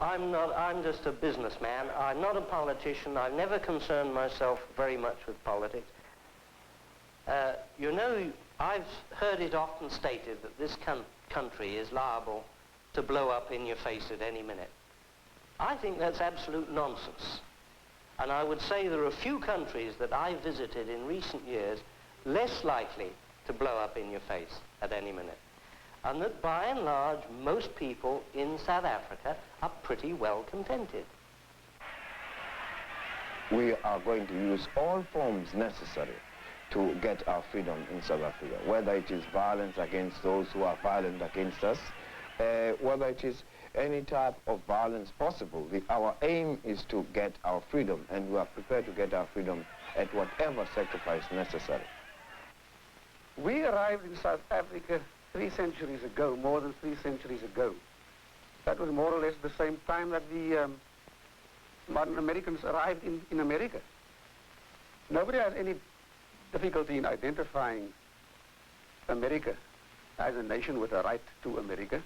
I'm just a businessman. I'm not a politician. I've never concerned myself very much with politics. You know, I've heard it often stated that this country is liable to blow up in your face at any minute. I think that's absolute nonsense. And I would say there are few countries that I've visited in recent years less likely to blow up in your face at any minute. And that by and large, most people in South Africa are pretty well contented. We are going to use all forms necessary to get our freedom in South Africa, whether it is violence against those who are violent against us, whether it is any type of violence possible. Our aim is to get our freedom, and we are prepared to get our freedom at whatever sacrifice necessary. We arrived in South Africa 3 centuries ago, more than 3 centuries ago. That was more or less the same time that the modern Americans arrived in America. Nobody has any difficulty in identifying America as a nation with a right to America.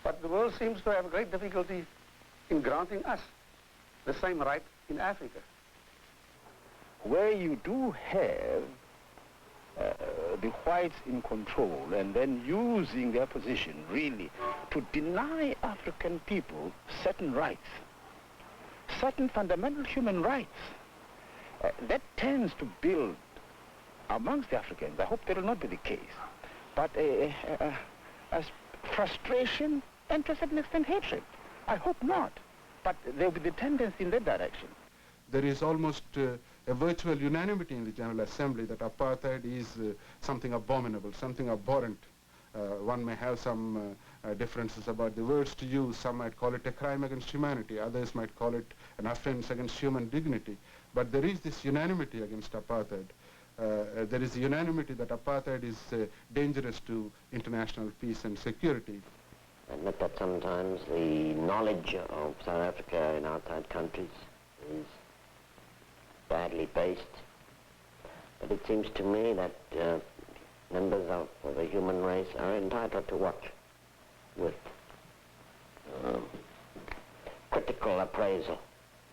But the world seems to have great difficulty in granting us the same right in Africa. Where you do have the whites in control and then using their position really to deny African people certain rights, certain fundamental human rights, that tends to build amongst the Africans, I hope that will not be the case, but as frustration and to a certain extent hatred. I hope not, but there will be the tendency in that direction. There is almost a virtual unanimity in the General Assembly that apartheid is something abominable, something abhorrent. One may have some differences about the words to use. Some might call it a crime against humanity. Others might call it an offense against human dignity. But there is this unanimity against apartheid. There is unanimity that apartheid is dangerous to international peace and security. I admit that sometimes the knowledge of South Africa in outside countries is badly based, but it seems to me that members of the human race are entitled to watch with critical appraisal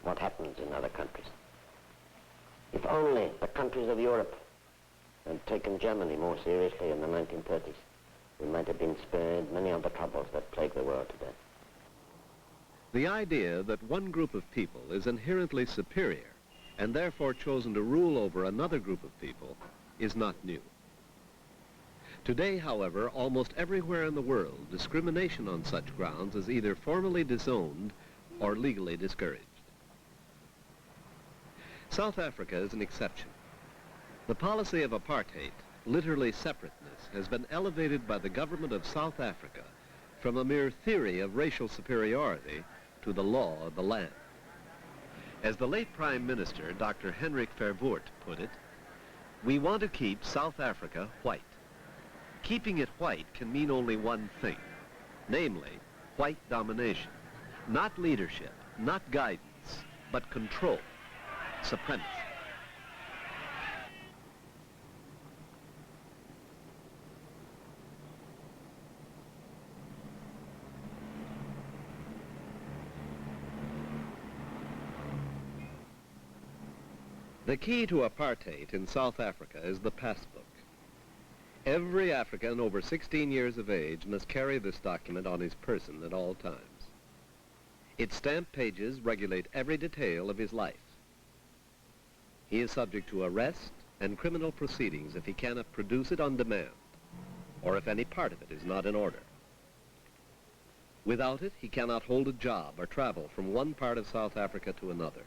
what happens in other countries. If only the countries of Europe had taken Germany more seriously in the 1930s, we might have been spared many of the troubles that plague the world today. The idea that one group of people is inherently superior and therefore chosen to rule over another group of people is not new. Today, however, almost everywhere in the world, discrimination on such grounds is either formally disowned or legally discouraged. South Africa is an exception. The policy of apartheid, literally separateness, has been elevated by the government of South Africa from a mere theory of racial superiority to the law of the land. As the late Prime Minister, Dr. Hendrik Verwoerd, put it, we want to keep South Africa white. Keeping it white can mean only one thing, namely white domination. Not leadership, not guidance, but control, supremacy. The key to apartheid in South Africa is the passbook. Every African over 16 years of age must carry this document on his person at all times. Its stamped pages regulate every detail of his life. He is subject to arrest and criminal proceedings if he cannot produce it on demand, or if any part of it is not in order. Without it, he cannot hold a job or travel from one part of South Africa to another.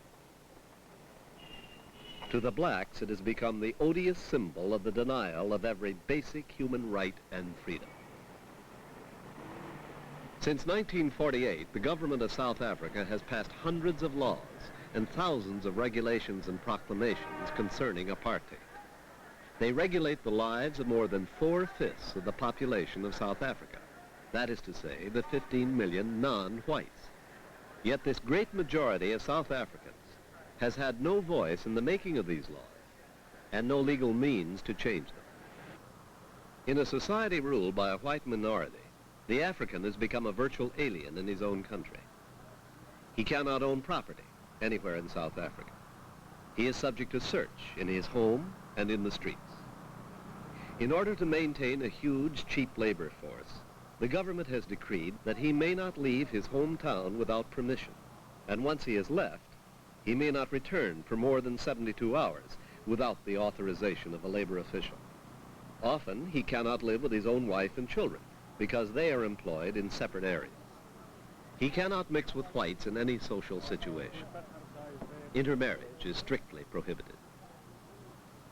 To the blacks, it has become the odious symbol of the denial of every basic human right and freedom. Since 1948, the government of South Africa has passed hundreds of laws and thousands of regulations and proclamations concerning apartheid. They regulate the lives of more than 4/5 of the population of South Africa. That is to say, the 15 million non-whites. Yet this great majority of South Africans has had no voice in the making of these laws and no legal means to change them. In a society ruled by a white minority, the African has become a virtual alien in his own country. He cannot own property anywhere in South Africa. He is subject to search in his home and in the streets. In order to maintain a huge, cheap labor force, the government has decreed that he may not leave his hometown without permission. And once he has left, he may not return for more than 72 hours without the authorization of a labor official. Often, he cannot live with his own wife and children because they are employed in separate areas. He cannot mix with whites in any social situation. Intermarriage is strictly prohibited.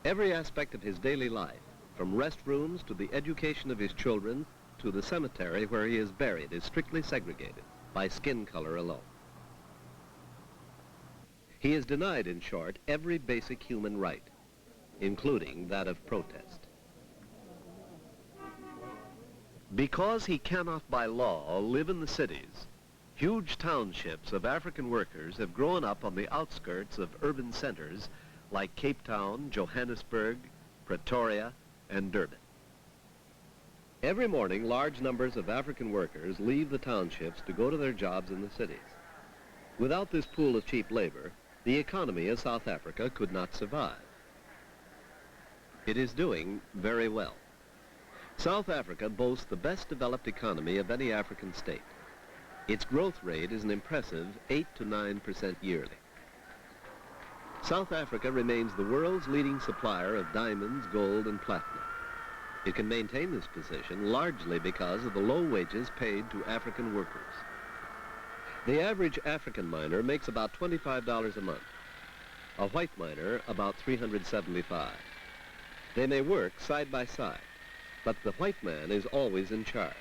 Every aspect of his daily life, from restrooms to the education of his children to the cemetery where he is buried, is strictly segregated by skin color alone. He is denied, in short, every basic human right, including that of protest. Because he cannot by law live in the cities, huge townships of African workers have grown up on the outskirts of urban centers like Cape Town, Johannesburg, Pretoria, and Durban. Every morning, large numbers of African workers leave the townships to go to their jobs in the cities. Without this pool of cheap labor, the economy of South Africa could not survive. It is doing very well. South Africa boasts the best developed economy of any African state. Its growth rate is an impressive 8 to 9% yearly. South Africa remains the world's leading supplier of diamonds, gold, and platinum. It can maintain this position largely because of the low wages paid to African workers. The average African miner makes about $25 a month. A white miner about $375. They may work side by side, but the white man is always in charge.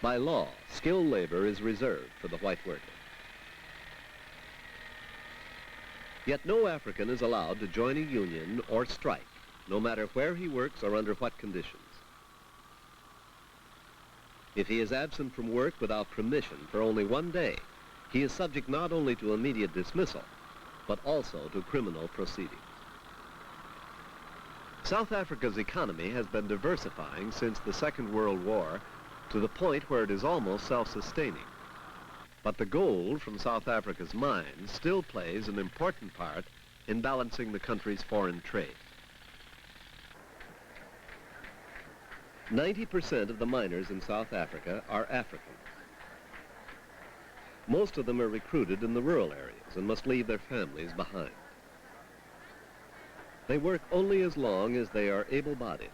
By law, skilled labor is reserved for the white worker. Yet no African is allowed to join a union or strike, no matter where he works or under what conditions. If he is absent from work without permission for only one day, he is subject not only to immediate dismissal, but also to criminal proceedings. South Africa's economy has been diversifying since the Second World War to the point where it is almost self-sustaining. But the gold from South Africa's mines still plays an important part in balancing the country's foreign trade. 90% of the miners in South Africa are Africans. Most of them are recruited in the rural areas and must leave their families behind. They work only as long as they are able-bodied.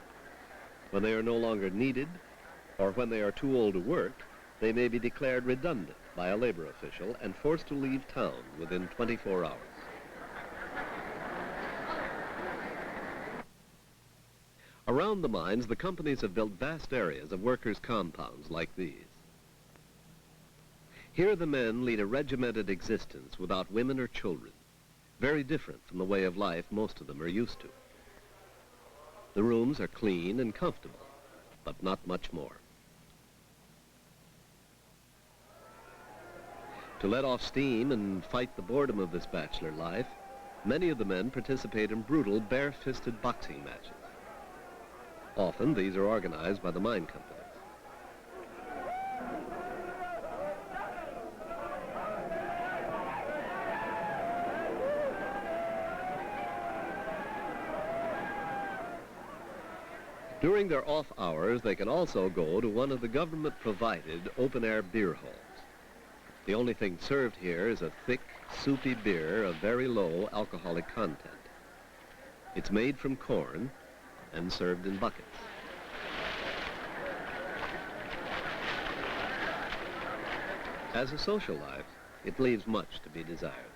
When they are no longer needed, or when they are too old to work, they may be declared redundant by a labor official and forced to leave town within 24 hours. Around the mines, the companies have built vast areas of workers' compounds like these. Here the men lead a regimented existence without women or children, very different from the way of life most of them are used to. The rooms are clean and comfortable, but not much more. To let off steam and fight the boredom of this bachelor life, many of the men participate in brutal, bare-fisted boxing matches. Often, these are organized by the mine companies. During their off hours, they can also go to one of the government-provided open-air beer halls. The only thing served here is a thick, soupy beer of very low alcoholic content. It's made from corn and served in buckets. As a social life, it leaves much to be desired.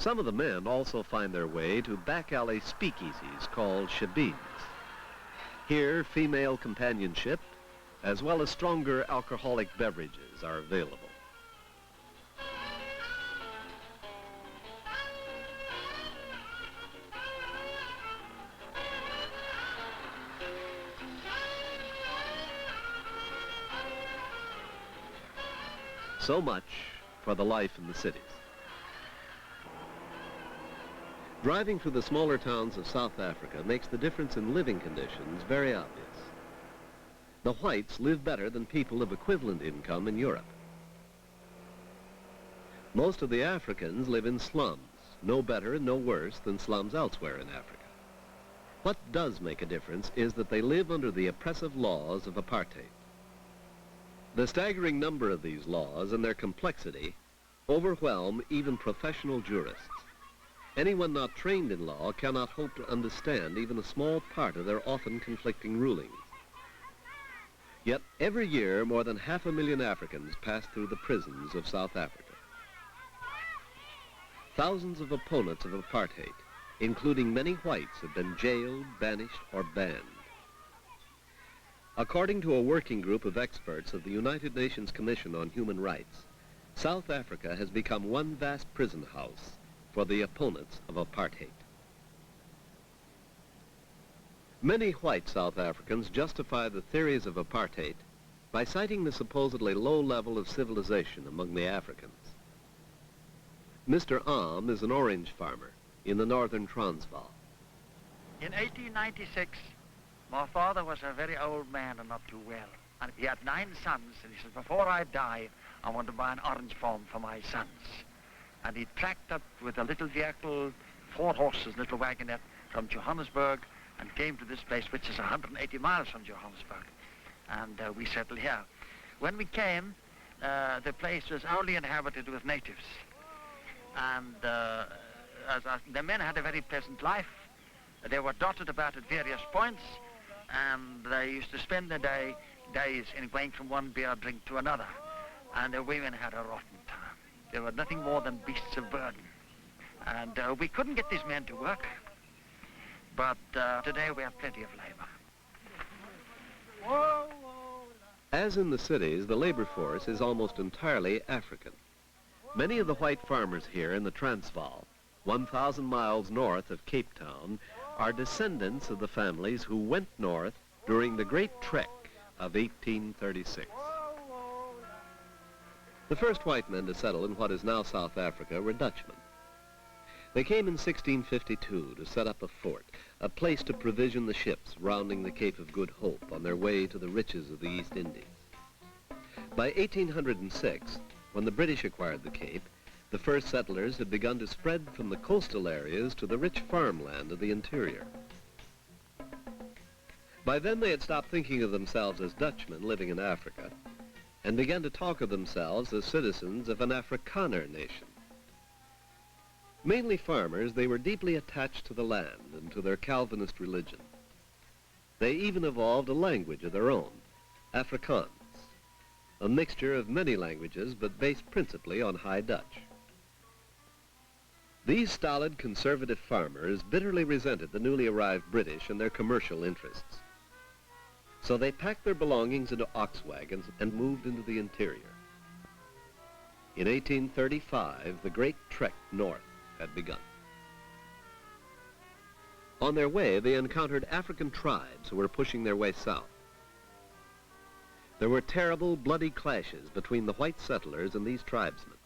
Some of the men also find their way to back alley speakeasies called shebeens. Here, female companionship, as well as stronger alcoholic beverages, are available. So much for the life in the cities. Driving through the smaller towns of South Africa makes the difference in living conditions very obvious. The whites live better than people of equivalent income in Europe. Most of the Africans live in slums, no better and no worse than slums elsewhere in Africa. What does make a difference is that they live under the oppressive laws of apartheid. The staggering number of these laws and their complexity overwhelm even professional jurists. Anyone not trained in law cannot hope to understand even a small part of their often conflicting rulings. Yet every year more than 500,000 Africans pass through the prisons of South Africa. Thousands of opponents of apartheid, including many whites, have been jailed, banished, or banned. According to a working group of experts of the United Nations Commission on Human Rights, South Africa has become one vast prison house for the opponents of apartheid. Many white South Africans justify the theories of apartheid by citing the supposedly low level of civilization among the Africans. Mr. Am is an orange farmer in the northern Transvaal. In 1896, my father was a very old man and not too well. And he had 9 sons, and he said, before I die, I want to buy an orange farm for my sons. And he tracked up with a little vehicle, 4 horses, little wagonette, from Johannesburg, and came to this place, which is 180 miles from Johannesburg. And we settled here. When we came, the place was only inhabited with natives. And the men had a very pleasant life. They were dotted about at various points, and they used to spend their days in going from one beer drink to another. And the women had a rotten time. They were nothing more than beasts of burden. And we couldn't get these men to work. But today we have plenty of labor. As in the cities, the labor force is almost entirely African. Many of the white farmers here in the Transvaal, 1,000 miles north of Cape Town, are descendants of the families who went north during the Great Trek of 1836. The first white men to settle in what is now South Africa were Dutchmen. They came in 1652 to set up a fort, a place to provision the ships rounding the Cape of Good Hope on their way to the riches of the East Indies. By 1806, when the British acquired the Cape, the first settlers had begun to spread from the coastal areas to the rich farmland of the interior. By then they had stopped thinking of themselves as Dutchmen living in Africa and began to talk of themselves as citizens of an Afrikaner nation. Mainly farmers, they were deeply attached to the land and to their Calvinist religion. They even evolved a language of their own, Afrikaans, a mixture of many languages but based principally on High Dutch. These stolid conservative farmers bitterly resented the newly arrived British and their commercial interests. So they packed their belongings into ox wagons and moved into the interior. In 1835, the Great Trek north had begun. On their way, they encountered African tribes who were pushing their way south. There were terrible, bloody clashes between the white settlers and these tribesmen.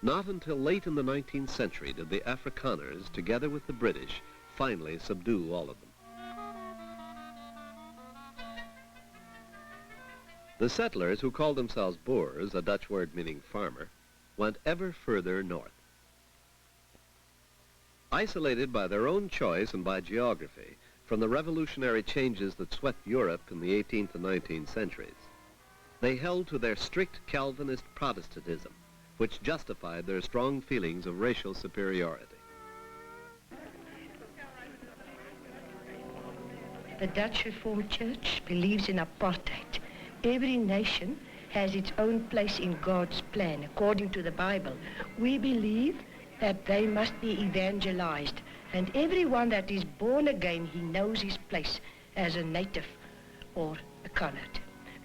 Not until late in the 19th century did the Afrikaners, together with the British, finally subdue all of them. The settlers, who called themselves Boers, a Dutch word meaning farmer, went ever further north. Isolated by their own choice and by geography from the revolutionary changes that swept Europe in the 18th and 19th centuries, they held to their strict Calvinist Protestantism, which justified their strong feelings of racial superiority. The Dutch Reformed Church believes in apartheid. Every nation has its own place in God's plan, according to the Bible. We believe that they must be evangelized, and everyone that is born again, he knows his place as a native or a colored.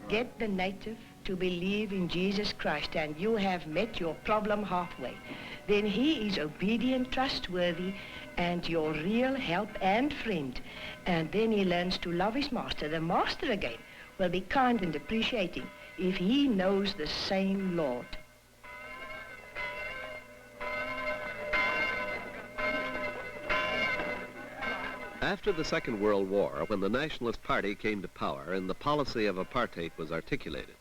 Get the native to believe in Jesus Christ, and you have met your problem halfway. Then he is obedient, trustworthy, and your real help and friend. And then he learns to love his master. The master again will be kind and appreciating if he knows the same Lord. After the Second World War, when the Nationalist Party came to power and the policy of apartheid was articulated,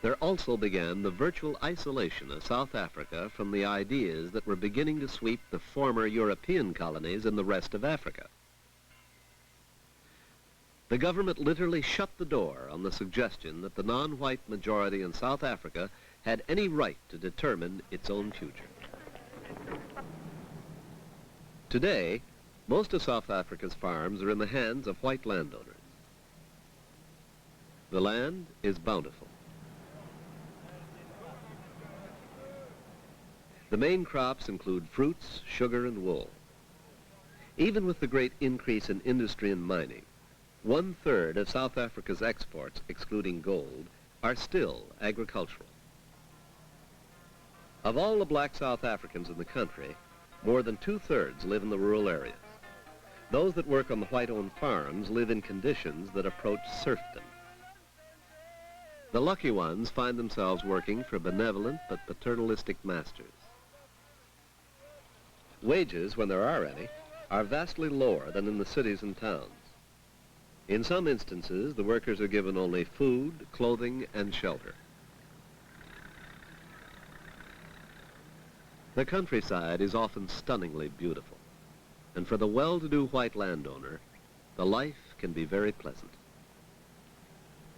there also began the virtual isolation of South Africa from the ideas that were beginning to sweep the former European colonies in the rest of Africa. The government literally shut the door on the suggestion that the non-white majority in South Africa had any right to determine its own future. Today, most of South Africa's farms are in the hands of white landowners. The land is bountiful. The main crops include fruits, sugar, and wool. Even with the great increase in industry and mining, 1/3 of South Africa's exports, excluding gold, are still agricultural. Of all the black South Africans in the country, more than 2/3 live in the rural areas. Those that work on the white-owned farms live in conditions that approach serfdom. The lucky ones find themselves working for benevolent but paternalistic masters. Wages, when there are any, are vastly lower than in the cities and towns. In some instances, the workers are given only food, clothing, and shelter. The countryside is often stunningly beautiful, and for the well-to-do white landowner, the life can be very pleasant.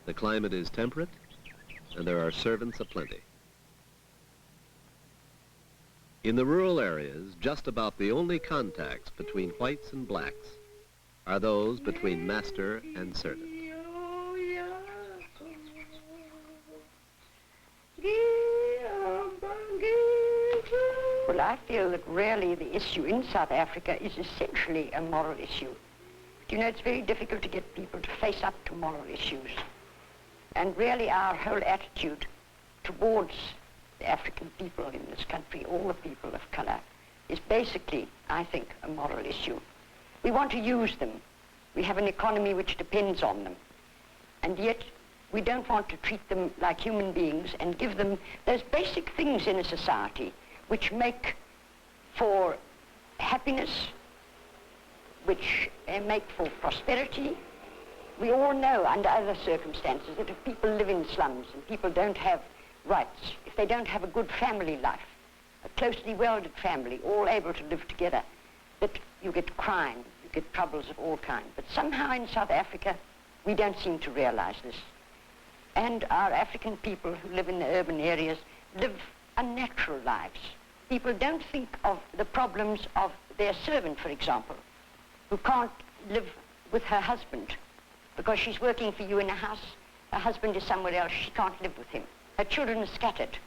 The climate is temperate, and there are servants aplenty. In the rural areas, just about the only contacts between whites and blacks are those between master and servant. Well, I feel that really the issue in South Africa is essentially a moral issue. Do you know, it's very difficult to get people to face up to moral issues. And really our whole attitude towards the African people in this country, all the people of color, is basically, I think, a moral issue. We want to use them. We have an economy which depends on them. And yet, we don't want to treat them like human beings and give them those basic things in a society which make for happiness, which make for prosperity. We all know under other circumstances that if people live in slums and people don't have rights, if they don't have a good family life, a closely welded family, all able to live together, that you get crime, you get troubles of all kinds. But somehow in South Africa, we don't seem to realize this. And our African people who live in the urban areas live unnatural lives. People don't think of the problems of their servant, for example, who can't live with her husband because she's working for you in a house, her husband is somewhere else, she can't live with him. Her children are scattered.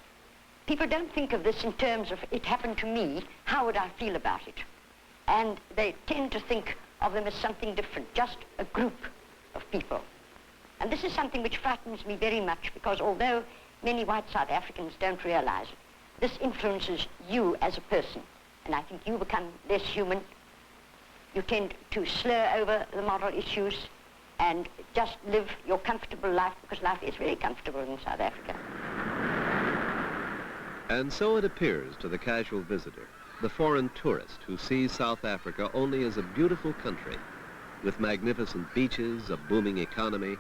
People don't think of this in terms of, it happened to me, how would I feel about it? And they tend to think of them as something different, just a group of people. And this is something which frightens me very much, because although many white South Africans don't realize it, this influences you as a person. And I think you become less human. You tend to slur over the moral issues and just live your comfortable life, because life is very comfortable in South Africa. And so it appears to the casual visitor, the foreign tourist who sees South Africa only as a beautiful country with magnificent beaches, a booming economy,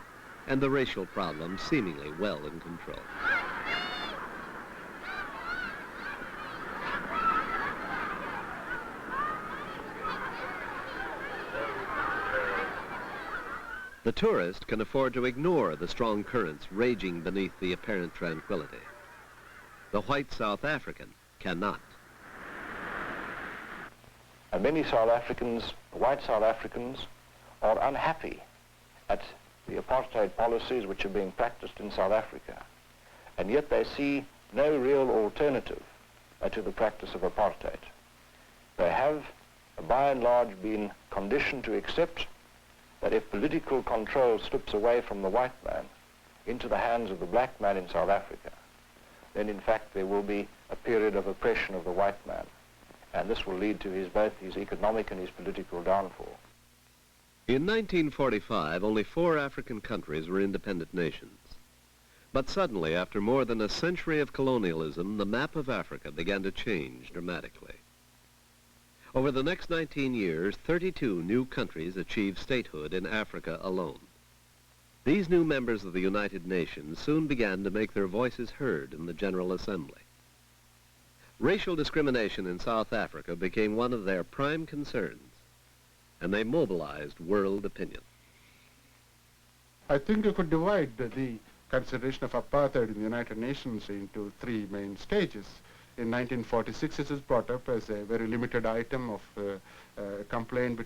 and the racial problem seemingly well in control. The tourist can afford to ignore the strong currents raging beneath the apparent tranquility. The white South African cannot. And many South Africans, white South Africans, are unhappy at the apartheid policies which are being practiced in South Africa. and yet they see no real alternative to the practice of apartheid. They have, by and large, been conditioned to accept that if political control slips away from the white man into the hands of the black man in South Africa, then in fact there will be a period of oppression of the white man. And this will lead to both his economic and his political downfall. In 1945, only 4 African countries were independent nations. But suddenly, after more than a century of colonialism, the map of Africa began to change dramatically. Over the next 19 years, 32 new countries achieved statehood in Africa alone. These new members of the United Nations soon began to make their voices heard in the General Assembly. Racial discrimination in South Africa became one of their prime concerns, and they mobilized world opinion. I think you could divide the consideration of apartheid in the United Nations into 3 main stages. In 1946, it was brought up as a very limited item of complaint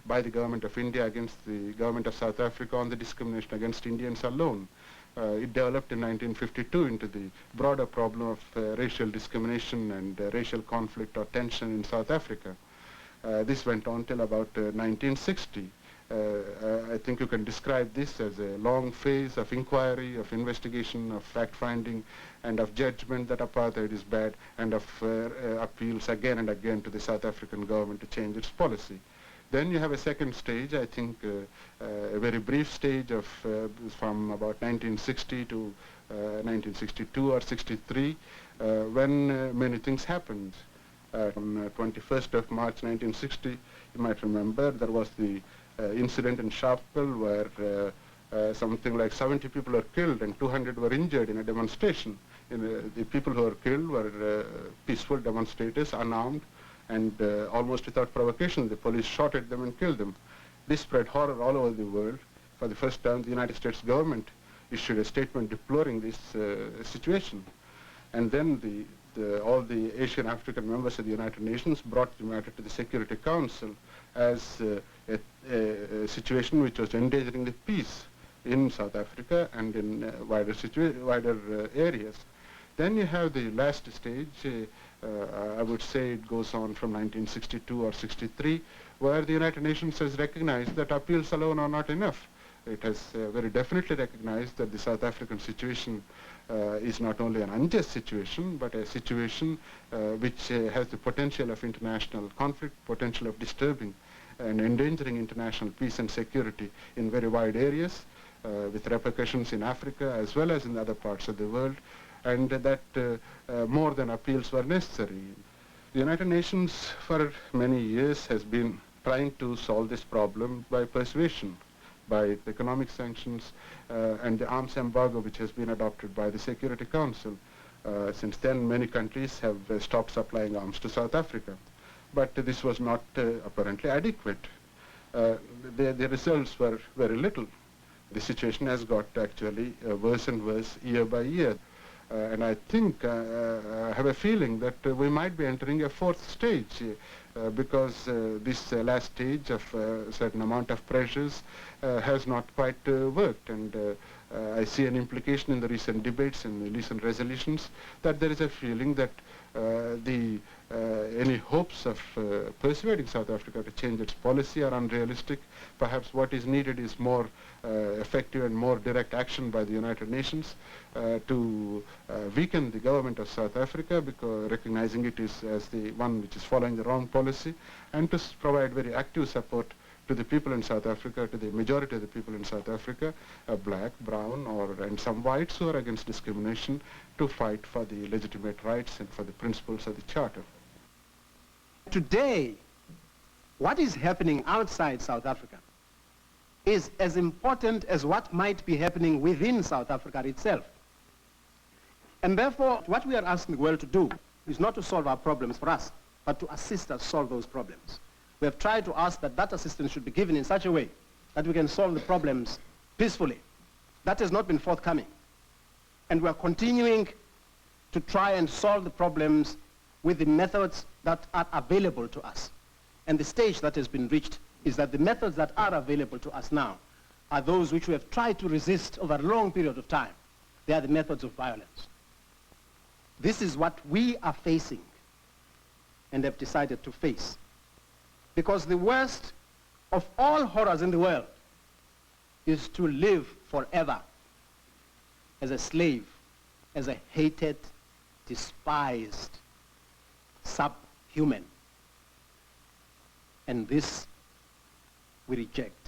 by the government of India against the government of South Africa on the discrimination against Indians alone. It developed in 1952 into the broader problem of racial discrimination and racial conflict or tension in South Africa. This went on till about 1960. I think you can describe this as a long phase of inquiry, of investigation, of fact-finding, and of judgment that apartheid is bad, and of appeals again and again to the South African government to change its policy. Then you have a second stage, I think a very brief stage of from about 1960 to 1962 or 63, when many things happened. On 21st of March 1960, you might remember, there was the incident in Sharpeville where something like 70 people were killed and 200 were injured in a demonstration. The people who were killed were peaceful demonstrators, unarmed, and almost without provocation, the police shot at them and killed them. This spread horror all over the world. For the first time, the United States government issued a statement deploring this situation. And then all the Asian African members of the United Nations brought the matter to the Security Council as a situation which was endangering the peace in South Africa and in wider areas. Then you have the last stage, I would say it goes on from 1962 or 63, where the United Nations has recognized that appeals alone are not enough. It has very definitely recognized that the South African situation is not only an unjust situation, but a situation which has the potential of international conflict, potential of disturbing and endangering international peace and security in very wide areas, with repercussions in Africa as well as in other parts of the world, and that more than appeals were necessary. The United Nations for many years has been trying to solve this problem by persuasion, by economic sanctions and the arms embargo which has been adopted by the Security Council. Since then, many countries have stopped supplying arms to South Africa. But this was not apparently adequate. The results were very little. The situation has got actually worse and worse year by year. And I think, I have a feeling that we might be entering a 4th stage because this last stage of a certain amount of pressures has not quite worked. And I see an implication in the recent debates and the recent resolutions that there is a feeling that any hopes of persuading South Africa to change its policy are unrealistic. Perhaps what is needed is more effective and more direct action by the United Nations to weaken the government of South Africa, because recognizing it is as the one which is following the wrong policy, and to provide very active support to the people in South Africa, to the majority of the people in South Africa, black, brown, and some whites who are against discrimination, to fight for the legitimate rights and for the principles of the Charter. Today, what is happening outside South Africa is as important as what might be happening within South Africa itself. And therefore, what we are asking the world to do is not to solve our problems for us, but to assist us solve those problems. We have tried to ask that assistance should be given in such a way that we can solve the problems peacefully. That has not been forthcoming. And we are continuing to try and solve the problems with the methods that are available to us. And the stage that has been reached is that the methods that are available to us now are those which we have tried to resist over a long period of time. They are the methods of violence. This is what we are facing and have decided to face. Because the worst of all horrors in the world is to live forever as a slave, as a hated, despised, subhuman. And this we reject.